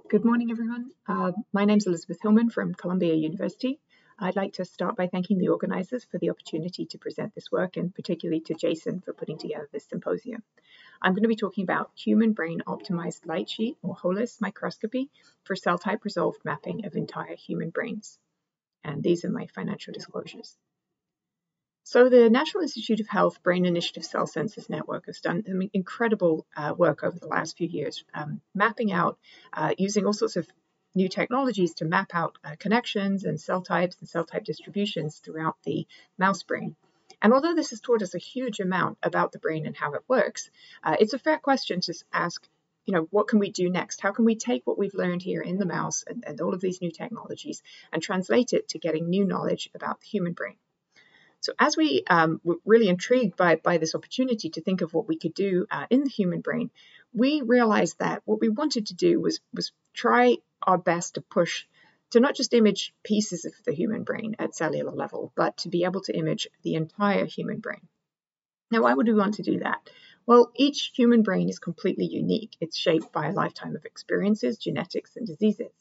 Good morning, everyone. My name is Elizabeth Hillman from Columbia University. I'd like to start by thanking the organizers for the opportunity to present this work, and particularly to Jason for putting together this symposium. I'm going to be talking about human brain optimized light sheet, or HOLiS microscopy, for cell type resolved mapping of entire human brains. And these are my financial disclosures. So the National Institute of Health Brain Initiative Cell Census Network has done incredible work over the last few years, mapping out, using all sorts of new technologies to map out connections and cell types and cell type distributions throughout the mouse brain. And although this has taught us a huge amount about the brain and how it works, it's a fair question to ask, what can we do next? How can we take what we've learned here in the mouse and all of these new technologies and translate it to getting new knowledge about the human brain? So as we were really intrigued by this opportunity to think of what we could do in the human brain, we realized that what we wanted to do was try our best to push to not just image pieces of the human brain at cellular level, but to be able to image the entire human brain. Now, why would we want to do that? Well, each human brain is completely unique. It's shaped by a lifetime of experiences, genetics, and diseases.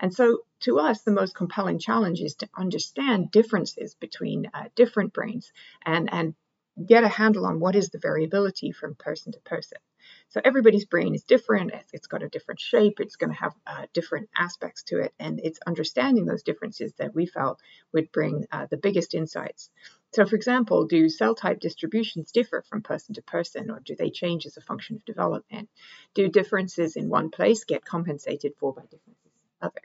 And so to us, the most compelling challenge is to understand differences between different brains and get a handle on what is the variability from person to person. So everybody's brain is different. It's got a different shape. It's going to have different aspects to it. And it's understanding those differences that we felt would bring the biggest insights. So, for example, do cell type distributions differ from person to person, or do they change as a function of development? Do differences in one place get compensated for by differences in another?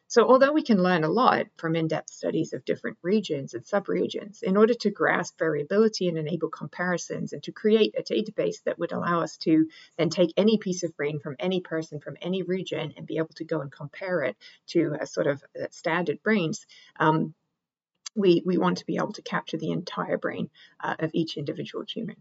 So although we can learn a lot from in-depth studies of different regions and subregions, in order to grasp variability and enable comparisons and to create a database that would allow us to then take any piece of brain from any person from any region and be able to go and compare it to a sort of standard brains, we want to be able to capture the entire brain of each individual human.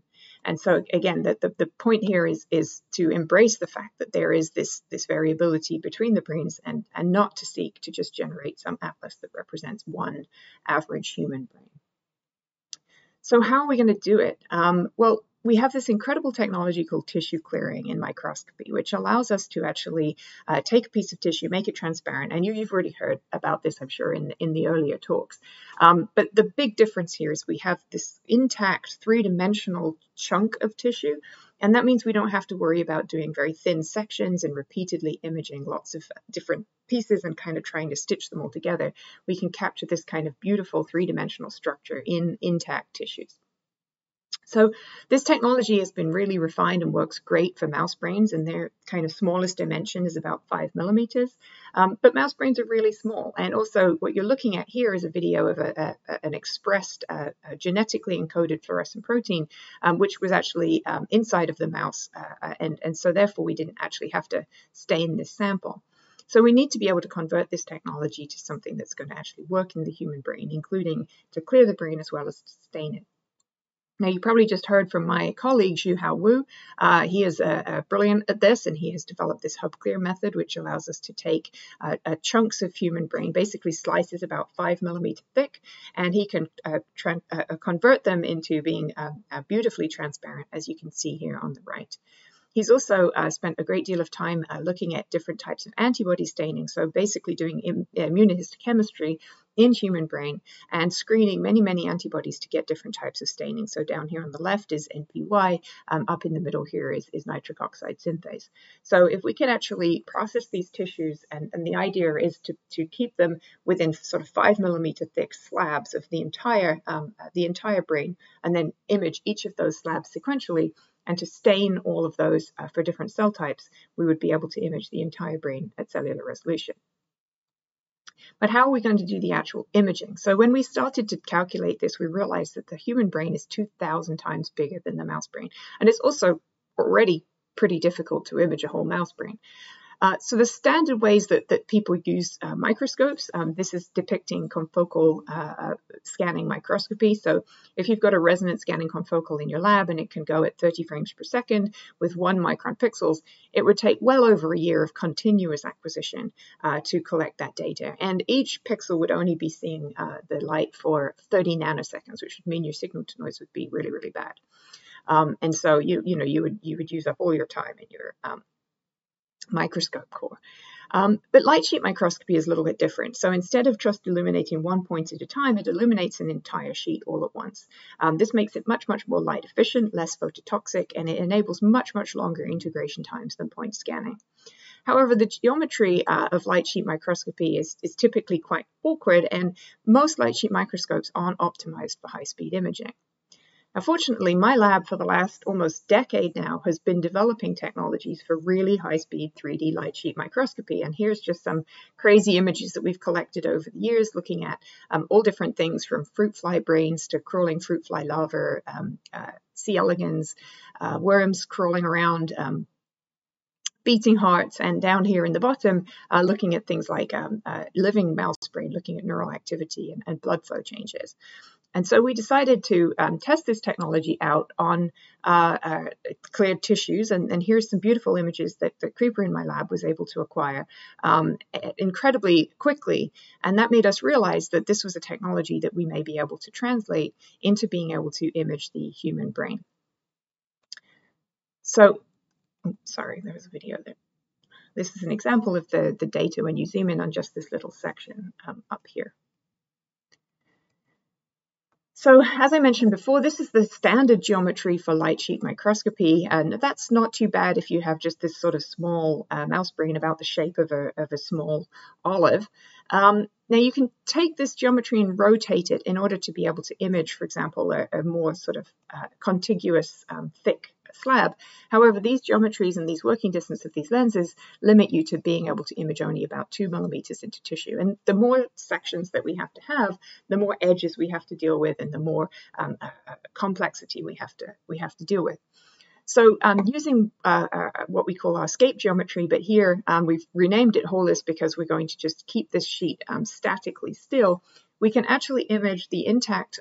And so again, the point here is to embrace the fact that there is this variability between the brains and not to seek to just generate some atlas that represents one average human brain. So how are we going to do it? Well, we have this incredible technology called tissue clearing in microscopy, which allows us to actually take a piece of tissue, make it transparent. And you've already heard about this, I'm sure, in the earlier talks. But the big difference here is we have this intact three-dimensional chunk of tissue. And that means we don't have to worry about doing very thin sections and repeatedly imaging lots of different pieces and kind of trying to stitch them all together. We can capture this kind of beautiful three-dimensional structure in intact tissues. So this technology has been really refined and works great for mouse brains, and their kind of smallest dimension is about 5 millimeters. But mouse brains are really small. And also what you're looking at here is a video of an expressed genetically encoded fluorescent protein, which was actually inside of the mouse. And so therefore we didn't actually have to stain this sample. So we need to be able to convert this technology to something that's going to actually work in the human brain, including to clear the brain as well as to stain it. Now, you probably just heard from my colleague, Zhu-Hao Wu. He is brilliant at this, and he has developed this HuB.Clear method, which allows us to take chunks of human brain, basically slices about 5 millimeters thick, and he can convert them into being beautifully transparent, as you can see here on the right. He's also spent a great deal of time looking at different types of antibody staining, so basically doing immunohistochemistry in human brain and screening many antibodies to get different types of staining. So down here on the left is NPY, up in the middle here is nitric oxide synthase. So if we can actually process these tissues, and the idea is to keep them within sort of 5 millimeter thick slabs of the entire brain, and then image each of those slabs sequentially, and to stain all of those for different cell types, we would be able to image the entire brain at cellular resolution. But how are we going to do the actual imaging? So when we started to calculate this, we realized that the human brain is 2,000 times bigger than the mouse brain. And it's also already pretty difficult to image a whole mouse brain. So the standard ways that people use microscopes, this is depicting confocal scanning microscopy. So if you've got a resonance scanning confocal in your lab and it can go at 30 frames per second with 1 micron pixels, it would take well over a year of continuous acquisition to collect that data. And each pixel would only be seeing the light for 30 nanoseconds, which would mean your signal to noise would be really bad. And so you would use up all your time in your microscope core. But light sheet microscopy is a little bit different. So instead of just illuminating one point at a time, it illuminates an entire sheet all at once. This makes it much, much more light efficient, less phototoxic, and it enables much, much longer integration times than point scanning. However, the geometry of light sheet microscopy is typically quite awkward, and most light sheet microscopes aren't optimized for high-speed imaging. Fortunately, my lab for the last almost decade now has been developing technologies for really high-speed 3D light sheet microscopy. And here's just some crazy images that we've collected over the years, looking at all different things from fruit fly brains to crawling fruit fly larvae, C. elegans, worms crawling around, beating hearts, and down here in the bottom, looking at things like living mouse brain, looking at neural activity and blood flow changes. And so we decided to test this technology out on cleared tissues. And here's some beautiful images that Creeper in my lab was able to acquire incredibly quickly. And that made us realize that this was a technology that we may be able to translate into being able to image the human brain. So, sorry, there was a video there. This is an example of the data when you zoom in on just this little section up here. So as I mentioned before, this is the standard geometry for light sheet microscopy, and that's not too bad if you have just this sort of small mouse brain about the shape of a small olive. Now you can take this geometry and rotate it in order to be able to image, for example, a more sort of contiguous, thick slab. However, these geometries and these working distance of these lenses limit you to being able to image only about 2 millimeters into tissue. And the more sections that we have to have, the more edges we have to deal with, and the more complexity we have to deal with. So using what we call our scape geometry, but here we've renamed it HOLiS because we're going to just keep this sheet statically still, we can actually image the intact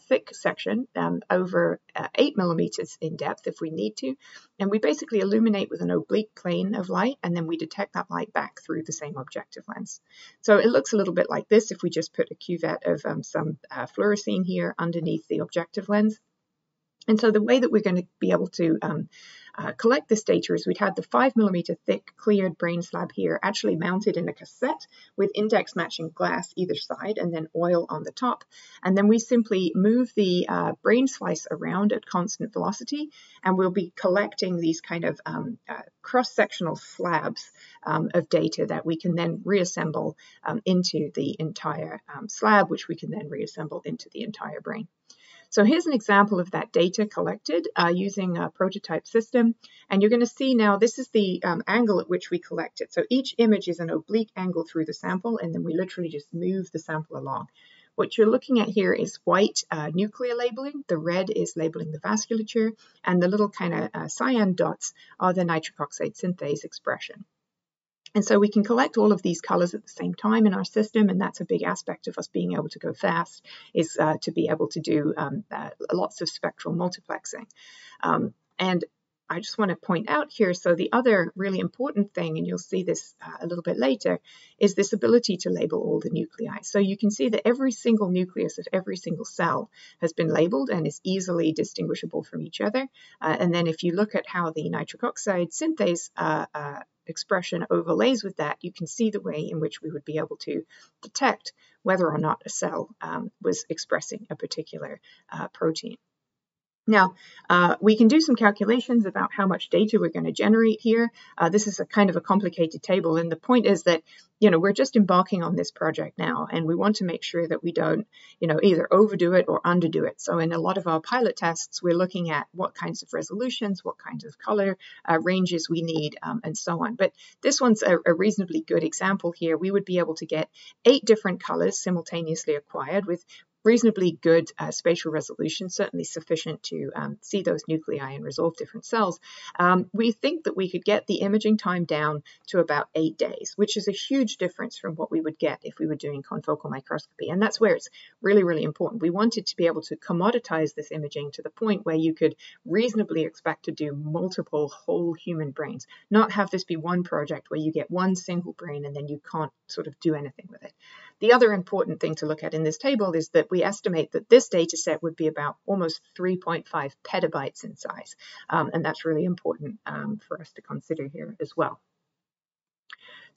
thick section over 8 millimeters in depth if we need to. And we basically illuminate with an oblique plane of light, and then we detect that light back through the same objective lens. So it looks a little bit like this if we just put a cuvette of some fluorescein here underneath the objective lens. And so the way that we're going to be able to collect this data is we'd had the 5 millimeter thick cleared brain slab here actually mounted in a cassette with index matching glass either side and then oil on the top. And then we simply move the brain slice around at constant velocity, and we'll be collecting these kind of cross-sectional slabs of data that we can then reassemble into the entire slab, which we can then reassemble into the entire brain. So here's an example of that data collected using a prototype system. And you're going to see now this is the angle at which we collect it. So each image is an oblique angle through the sample, and then we literally just move the sample along. What you're looking at here is white nuclear labeling. The red is labeling the vasculature, and the little kind of cyan dots are the nitric oxide synthase expression. And so we can collect all of these colors at the same time in our system, and that's a big aspect of us being able to go fast, is to be able to do lots of spectral multiplexing. And I just want to point out here, so the other really important thing, and you'll see this a little bit later, is this ability to label all the nuclei. So you can see that every single nucleus of every single cell has been labeled and is easily distinguishable from each other. And then if you look at how the nitric oxide synthase expression overlays with that, you can see the way in which we would be able to detect whether or not a cell was expressing a particular protein. Now, we can do some calculations about how much data we're going to generate here. This is a kind of a complicated table, and the point is that, we're just embarking on this project now, and we want to make sure that we don't, either overdo it or underdo it. So in a lot of our pilot tests, we're looking at what kinds of resolutions, what kinds of color ranges we need, and so on. But this one's a reasonably good example here. We would be able to get 8 different colors simultaneously acquired with reasonably good spatial resolution, certainly sufficient to see those nuclei and resolve different cells. We think that we could get the imaging time down to about 8 days, which is a huge difference from what we would get if we were doing confocal microscopy. And that's where it's really, really important. We wanted to be able to commoditize this imaging to the point where you could reasonably expect to do multiple whole human brains, not have this be one project where you get one single brain and then you can't sort of do anything with it. The other important thing to look at in this table is that we estimate that this data set would be about almost 3.5 petabytes in size. And that's really important for us to consider here as well.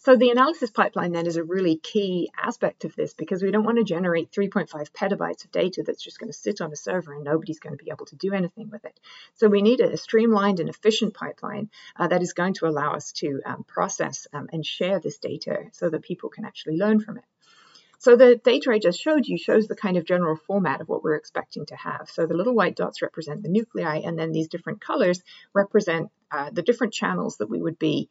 So the analysis pipeline then is a really key aspect of this, because we don't want to generate 3.5 petabytes of data that's just going to sit on a server and nobody's going to be able to do anything with it. So we need a streamlined and efficient pipeline that is going to allow us to process and share this data so that people can actually learn from it. So the data I just showed you shows the kind of general format of what we're expecting to have. So the little white dots represent the nuclei, and then these different colors represent the different channels that we would be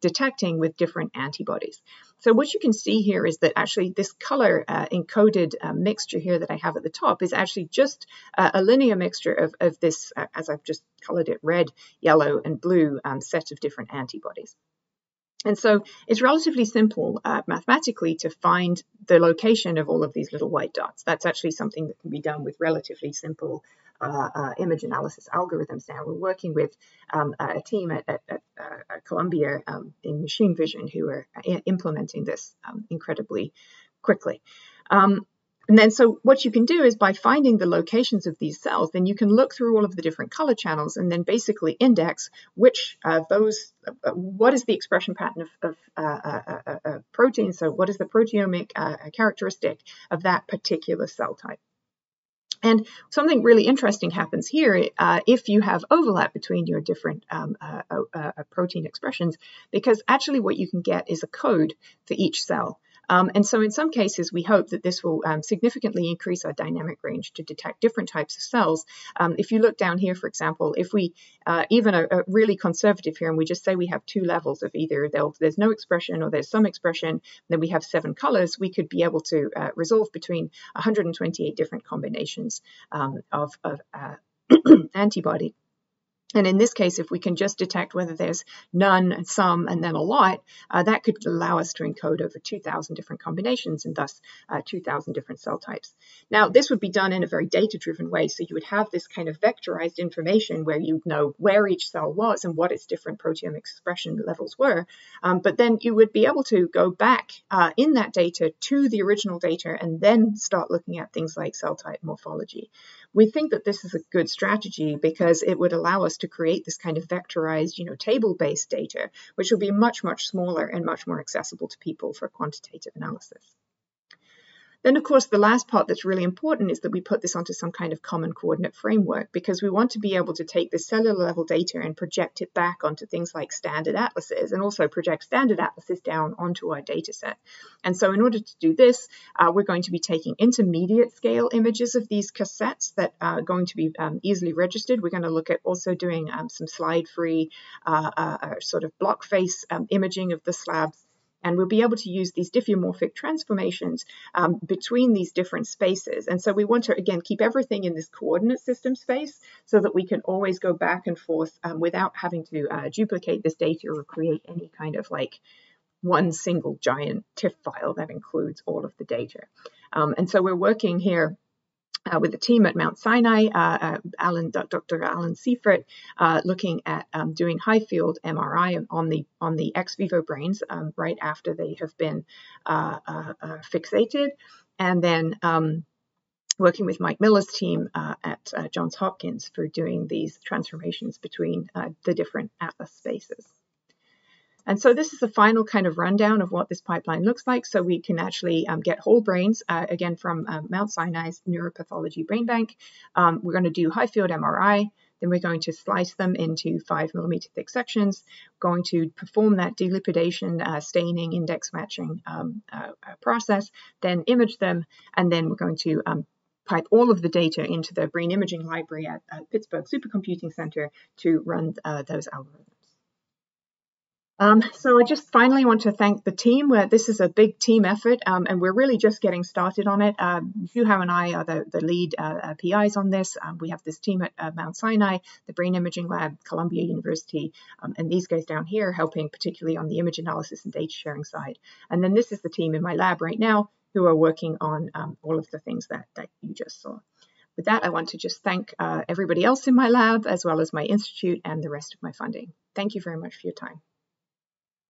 detecting with different antibodies. So what you can see here is that actually this color encoded mixture here that I have at the top is actually just a linear mixture of this, as I've just colored it, red, yellow, and blue set of different antibodies. And so it's relatively simple mathematically to find the location of all of these little white dots. That's actually something that can be done with relatively simple image analysis algorithms now. We're working with a team at Columbia in machine vision who are implementing this incredibly quickly. And then so what you can do is by finding the locations of these cells, then you can look through all of the different color channels and then basically index which what is the expression pattern of protein. So what is the proteomic characteristic of that particular cell type? And something really interesting happens here if you have overlap between your different protein expressions, because actually what you can get is a code for each cell. And so in some cases, we hope that this will significantly increase our dynamic range to detect different types of cells. If you look down here, for example, if we even are really conservative here and we just say we have 2 levels of either there's no expression or there's some expression, then we have 7 colors, we could be able to resolve between 128 different combinations of antibody. And in this case, if we can just detect whether there's none, some, and then a lot, that could allow us to encode over 2,000 different combinations and thus 2,000 different cell types. Now, this would be done in a very data-driven way. So you would have this kind of vectorized information where you know where each cell was and what its different proteomic expression levels were. But then you would be able to go back in that data to the original data and then start looking at things like cell type morphology. We think that this is a good strategy because it would allow us to create this kind of vectorized, table-based data, which will be much, much smaller and much more accessible to people for quantitative analysis. Then, of course, the last part that's really important is that we put this onto some kind of common coordinate framework, because we want to be able to take the cellular level data and project it back onto things like standard atlases, and also project standard atlases down onto our data set. And so in order to do this, we're going to be taking intermediate scale images of these cassettes that are going to be easily registered. We're going to look at also doing some slide-free sort of block face imaging of the slabs. And we'll be able to use these diffeomorphic transformations between these different spaces. And so we want to, again, keep everything in this coordinate system space so that we can always go back and forth without having to duplicate this data or create any kind of like one single giant TIFF file that includes all of the data. And so we're working here with the team at Mount Sinai, Dr. Alan Seifert, looking at doing high field MRI on the ex vivo brains right after they have been fixated, and then working with Mike Miller's team at Johns Hopkins for doing these transformations between the different atlas spaces. And so this is the final kind of rundown of what this pipeline looks like. So we can actually get whole brains, again, from Mount Sinai's Neuropathology Brain Bank. We're going to do high field MRI. Then we're going to slice them into 5 millimeter thick sections, going to perform that delipidation, staining, index matching process, then image them, and then we're going to pipe all of the data into the brain imaging library at Pittsburgh Supercomputing Center to run those algorithms. So I just finally want to thank the team. This is a big team effort, and we're really just getting started on it. HuB and I are the lead PIs on this. We have this team at Mount Sinai, the Brain Imaging Lab, Columbia University, and these guys down here helping particularly on the image analysis and data sharing side. And then this is the team in my lab right now who are working on all of the things that you just saw. With that, I want to just thank everybody else in my lab, as well as my institute and the rest of my funding. Thank you very much for your time.